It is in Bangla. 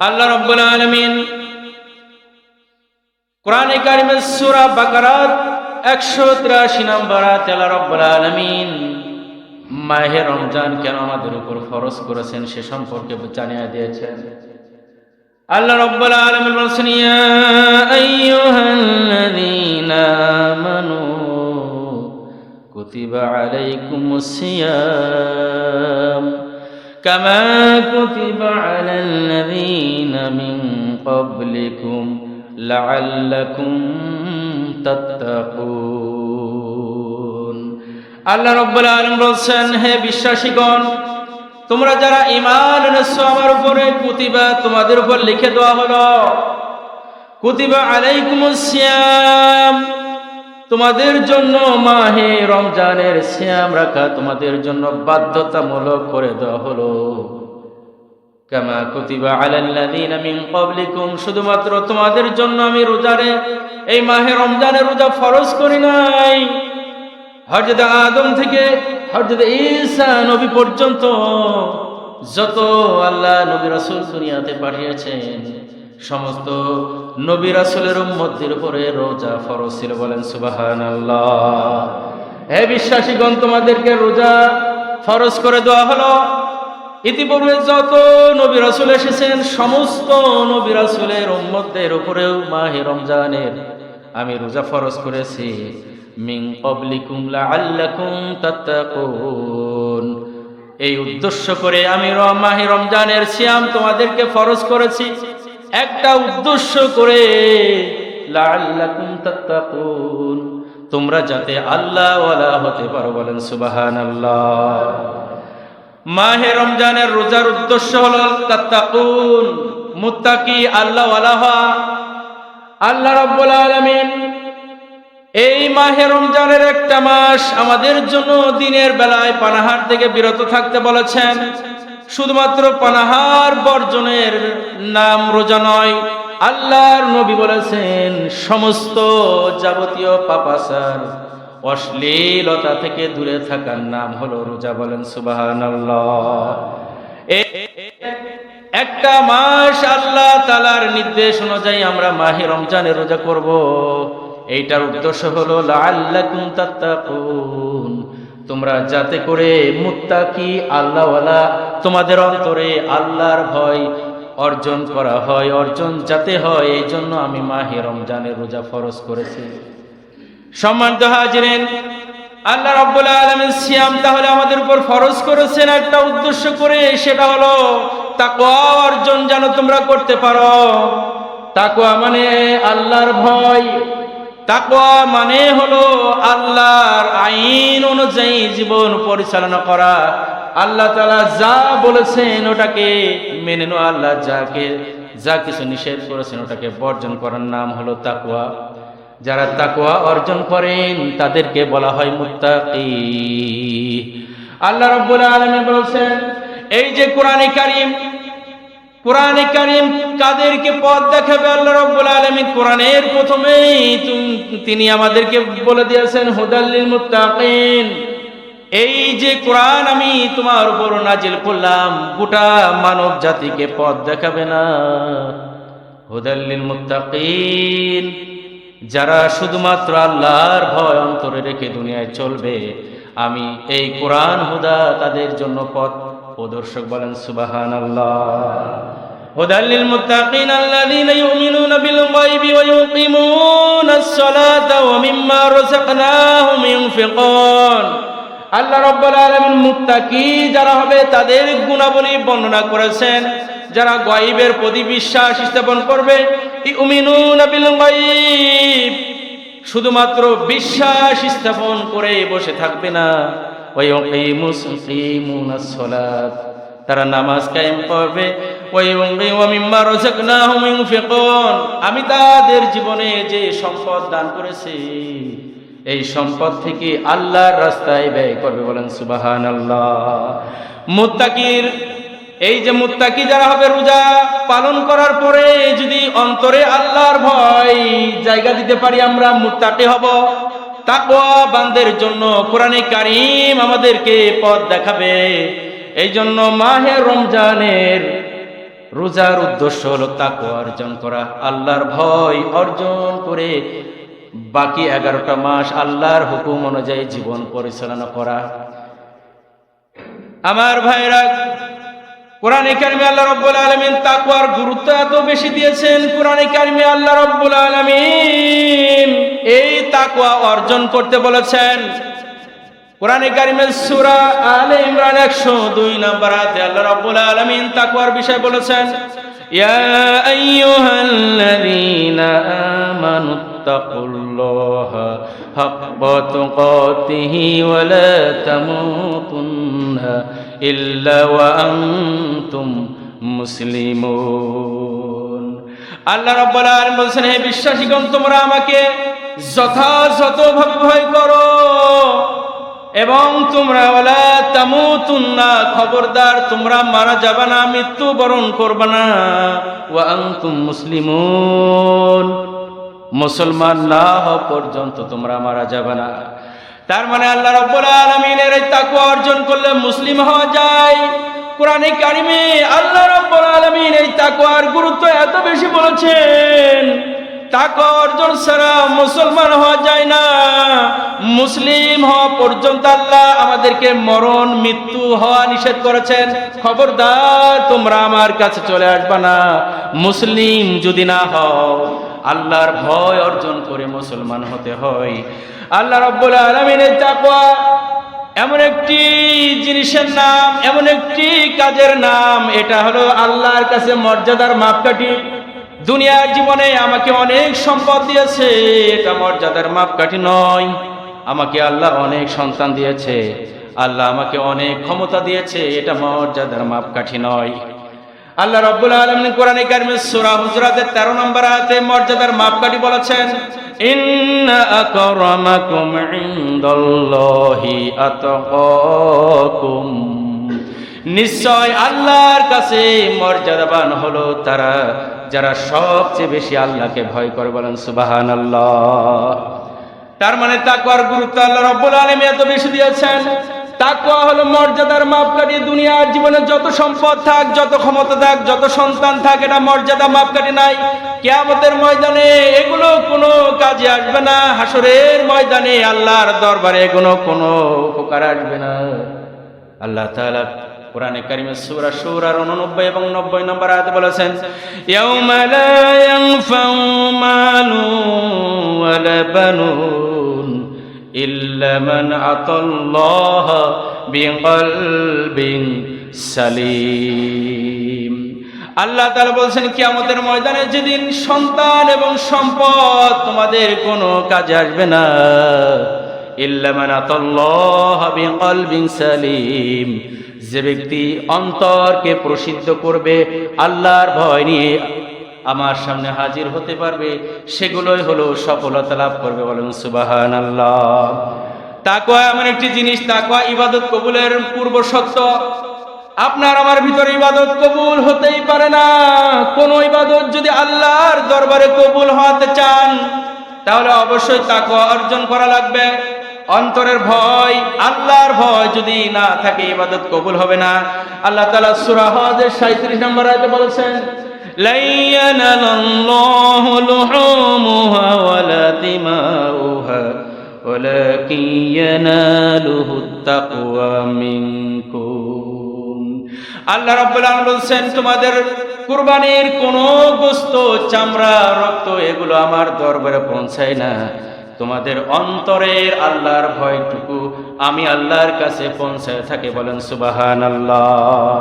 আল্লাহ রাব্বুল আলামিন কোরআনে কারিমের সূরা বাকারার 183 নম্বর আয়াতে আল্লাহ রাব্বুল আলামিন মাহে রমজান কেন আমাদের উপর ফরজ করেছেন সে সম্পর্কে জানিয়ে দিয়েছেন। আল্লাহ রাব্বুল আলামিন বলেছেন, ইয়া আইয়ুহাল্লাযীনা আমানু কুতিবা আলাইকুমুস সিয়াম কামা কুতিবা আলাল্লাযীনা মিন ক্বাবলিকুম লাআল্লাকুম তাত্তাকুন। আল্লাহ রাব্বুল আলামিন বলেন, হে বিশ্বাসীগণ, তোমরা যারা ঈমান এনেছো আমার উপরে কুতিবা তোমাদের উপর লিখে দেওয়া হলো, কুতিবা আলাইকুমুস সিয়াম তোমাদের জন্য মাহে রমজানের সিয়াম রাখা তোমাদের জন্য বাধ্যতামূলক করে দেওয়া হলো। কামা কুতিবা আলাল্লাযীনা মিন ক্বাবলিকুম শুধুমাত্র তোমাদের জন্য আমি রোজারে এই মাহে রমজানের রোজা ফরজ করি নাই। হযরত আদম থেকে হযরত ঈসা নবী পর্যন্ত যত আল্লাহ নবী রাসূল দুনিয়াতে পাঠিয়েছেন সমস্ত নবী রাসূলের উম্মতদের উপরে রোজা ফরজ ছিল। বলেন সুবহানাল্লাহ। হে বিশ্বাসীগণ, তোমাদেরকে রোজা ফরজ করে দেওয়া হলো। ইতিপূর্বে যত নবী রাসূল এসেছেন সমস্ত নবী রাসূলের উম্মতদের উপরেও মাহে রমজানের আমি রোজা ফরজ করেছি। মিন ক্বাবলিকুম লাআল্লাকুম তাত্তাকুন, এই উদ্দেশ্য করে আমি মাহে রমজানের সিয়াম তোমাদেরকে ফরজ করেছি, একটা উদ্দেশ্য করে, লাআল্লাকুম তাত্তাকুন, তোমরা যাতে আল্লাহ ওয়ালা হতে পারো। বলেন সুবহানাল্লাহ। মাহে রমজানের রোজার উদ্দেশ্য হলো তাত্তাকুন, মুত্তাকি, আল্লাহ ওয়ালা হওয়া। আল্লাহ রাব্বুল আলামিন এই মাহে রমজানের একটা মাস আমাদের জন্য দিনের বেলায় পানাহার থেকে বিরত থাকতে বলেছেন। শুধুমাত্র পানাহার বর্জনের নাম রোজা নয়, আল্লাহর নবী বলেছেন সমস্ত যাবতীয় পাপাচার অশ্লীলতা থেকে দূরে থাকার নাম হলো রোজা। বলেন সুবহানাল্লাহ। একটা মাস আল্লাহ তাআলার নির্দেশ অনুযায়ী আমরা মাহে রমজানের রোজা করব, এইটার উদ্দেশ্য হলো লাআল্লাকুম তাত্তাকুন, তোমরা যাতে করে মুত্তাকি, আল্লাহওয়ালা, তোমাদের অন্তরে আল্লাহর ভয় অর্জন করা হয়, অর্জন যাতে হয়, এই জন্য আমি মাহে রমজানের রোজা ফরজ করেছি। সম্মানিত হাজিরিন, আল্লাহ রাব্বুল আলামিন সিয়াম তাহলে আমাদের উপর ফরজ করেছেন একটা উদ্দেশ্য করে, সেটা হলো তাকওয়া অর্জন যেন তোমরা করতে পারো। তাকওয়া মানে আল্লাহর ভয়, তাকওয়া মানে হলো আল্লাহর আইন অনুযায়ী জীবন পরিচালনা করা। আল্লাহ তাআলা যা বলেছেন ওটাকে মেনে নেওয়া, আল্লাহ যা কিছু নিষেধ করেছেন ওটাকে বর্জন করার নাম হলো তাকওয়া। যারা তাকওয়া অর্জন করেন তাদেরকে বলা হয় মুত্তাকি। আল্লাহ রাব্বুল আলামিন বলেছেন, এই যে কোরআনে কারীম কাদেরকে পথ দেখাবে আল্লাহ রাব্বুল আলামিন কোরআনের প্রথমেই তিনি আমাদেরকে বলে দিয়েছেন হুদাল লিল মুত্তাকিন। এই যে কোরআন আমি তোমার উপর নাজিল করলাম গোটা মানব জাতিকে পথ দেখাবে না, হুদাল লিল মুত্তাকিন, যারা শুধুমাত্র আল্লাহর ভয় অন্তরে রেখে দুনিয়ায় চলবে, আমি এই কোরআন হুদা তাদের জন্য পথ প্রদর্শক। বলেন সুবহানাল্লাহ। হুদাল লিল মুত্তাকিন আল্লাযীনা ইউমিনুনা বিল গায়বি ওয়া ইউকিমুনাস সালাতা ওয়া মিম্মা রাযাকনাহুম ইউনফিকুন। আল্লাহ রাব্বুল আলামিন মুত্তাকি যারা হবে তাদের গুণাবলী বর্ণনা করেছেন। যারা গায়বের প্রতি বিশ্বাস স্থাপন করবে, ইউমিনুনা বিল গায়ব, শুধুমাত্র বিশ্বাস স্থাপন করে বসে থাকবে না, ওয়া ইউকিমুনাস সালাত, তারা নামাজ কায়েম করবে, ওয়া মিম্মা রাযাকনাহুম ইউনফিকুন, আমি তাদের জীবনে যে সম্পদ দান করেছি এই সম্পদ থেকে আল্লাহর রাস্তায় ব্যয় করবে। বলেন সুবহানাল্লাহ। মুত্তাকির, এই যে মুত্তাকি যারা হবে, রোজা পালন করার পরে যদি অন্তরে আল্লাহর ভয় জায়গা দিতে পারি আমরা মুত্তাকি হব। তাকওয়া বান্দাদের জন্য কোরআনে কারীম আমাদেরকে পথ দেখাবে। এই জন্য মাহে রমজানের রোজার উদ্দেশ্য হলো তাকওয়া অর্জন করা, আল্লাহর ভয় অর্জন করে বাকি 11টা মাস আল্লাহর হুকুম অনুযায়ী জীবন পরিচালনা করা। আমার ভাইরা, কোরআনে কারিমে আল্লাহ রাব্বুল আলামিন তাকওয়ার গুরুত্ব এত বেশি দিয়েছেন। কোরআনে কারিমে আল্লাহ রাব্বুল আলামিন এই তাকওয়া অর্জন করতে বলেছেন। কোরআনে কারিমের সূরা আলে ইমরান 102 নম্বর আয়াতে আল্লাহ রাব্বুল আলামিন তাকওয়ার বিষয় বলেছেন, ইয়া আইয়ুহাল্লাযীনা আমানুত্তাকুল্লাহা হাক্কা তুকাতিহি ওয়া লা তামুতুন্না ইল্লা ওয়া আনতুম মুসলিমুন। আল্লাহ রাব্বুল আলামিন বলেছেন, হে বিশ্বাসীগণ, তোমরা আমাকে যথাযথভাবে ভয় করো এবং তোমরা ওয়ালা তামুতুন্না, খবরদার তোমরা মারা যাবে না, মৃত্যুবরণ করবে না, ওয়া আনতুম মুসলিমুন, মুসলমান না হওয়া পর্যন্ত তোমরা মারা যাবে না। তার মানে আল্লাহ রাব্বুল আলামিনের এই তাকওয়া অর্জন করলে মুসলিম হওয়া যায়। কোরআনে কারিমে আল্লাহ রাব্বুল আলামিন এই তাকওয়ার গুরুত্ব এত বেশি বলেছেন, তাকওয়া অর্জন ছাড়া মুসলমান হওয়া যায় না। মুসলিম হওয়া পর্যন্ত আল্লাহ আমাদেরকে মরণ মৃত্যু হওয়া নিষেধ করেছেন। খবরদার তোমরা আমার কাছে চলে আসবে না মুসলিম যদি না হও। আল্লাহর ভয় অর্জন করে মুসলমান হতে হয়। আল্লাহ রাব্বুল আলামিনের তাকওয়া এমন একটি জিনিসের নাম, এমন একটি কাজের নাম, এটা হলো আল্লাহর কাছে মর্যাদার মাপকাঠি। দুনিয়ার জীবনে আমাকে অনেক সম্পদ দিয়েছে, এটা মর্যাদার মাপকাঠি নয়। আমাকে আল্লাহ অনেক সন্তান দিয়েছে, আল্লাহ আমাকে অনেক ক্ষমতা দিয়েছে, এটা মর্যাদার মাপকাঠি নয়। আল্লাহ রাব্বুল আলামিন কোরআনে কারিমে সূরা হুজুরাতের 13 নম্বর আয়াতে মর্যাদার মাপকাঠি বলেছেন, ইন্না আকরামাকুম ইনদাল্লাহি আতকাকুম, নিশ্চয় আল্লাহর কাছে মর্যাদাবান হলো তারা যারা সবচেয়ে বেশি আল্লাহকে ভয় করে। বলেন সুবহানাল্লাহ। তার মানে তাকওয়ার গুরুত্ব আল্লাহ রাব্বুল আলামিন এত বেশি দিয়েছেন। তাকওয়া হলো মর্যাদার মাপকাঠি। দুনিয়ার জীবনে যত সম্পদ থাক, যত ক্ষমতা থাক, যত সন্তান থাক, এটা মর্যাদা মাপকাঠি নাই। কিয়ামতের ময়দানে এগুলো কোনো কাজে আসবে না। হাসরের ময়দানে আল্লাহর দরবারে এগুলো কোনো উপকার আসবে না। আল্লাহ তাআলা কোরআনে কারিমে সূরা শুরার 89 এবং 90 নম্বর আয়াতে বলেছেন, ইয়াউমা লা ইয়ানফাউ মালুন ওয়ালা বানুন ইল্লা মান আতাল্লাহা বিকলবিন সালিম। আল্লাহ তাআলা বলেছেন, কিয়ামতের ময়দানে যেদিন সন্তান এবং সম্পদ তোমাদের কোনো কাজে আসবে না, ইল্লা মান আতাল্লাহা বিকলবিন সালিম, যে ব্যক্তি অন্তরকে প্রসিদ্ধ করবে, আল্লাহর ভয় নিয়ে আমার সামনে হাজির হতে পারবে, সেগুলোই হলো সফলতা লাভ করবে। বলেন সুবহানাল্লাহ। তাকওয়া এমন একটি জিনিস, তাকওয়া ইবাদত কবুলের পূর্ব শর্ত। আপনার আমার ভিতরে ইবাদত কবুল হতেই পারে না। কোন ইবাদত যদি আল্লাহর দরবারে কবুল হতে চান, তাহলে অবশ্যই তাকওয়া অর্জন করা লাগবে। অন্তরের ভয়, আল্লাহর ভয় যদি না থাকে, ইবাদত কবুল হবে না। আল্লাহ তাআলা সূরা হজের 37 নম্বর আয়াতে বলেছেন, লা ইয়ানালাল্লাহু লুহুমুহা ওয়ালা দিমাউহা ওয়ালাকিন ইয়ানালুহুত তাকওয়া মিনকুম। আল্লাহ রাব্বুল আলামিন বলেন, তোমাদের কুরবানির কোন গোশত, চামড়া, রক্ত এগুলো আমার দরবারে পৌঁছায় না। তোমাদের অন্তরের আল্লাহর ভয়টুকু আমি আল্লাহর কাছে পৌঁছায় থাকে। বলেন সুবহানাল্লাহ।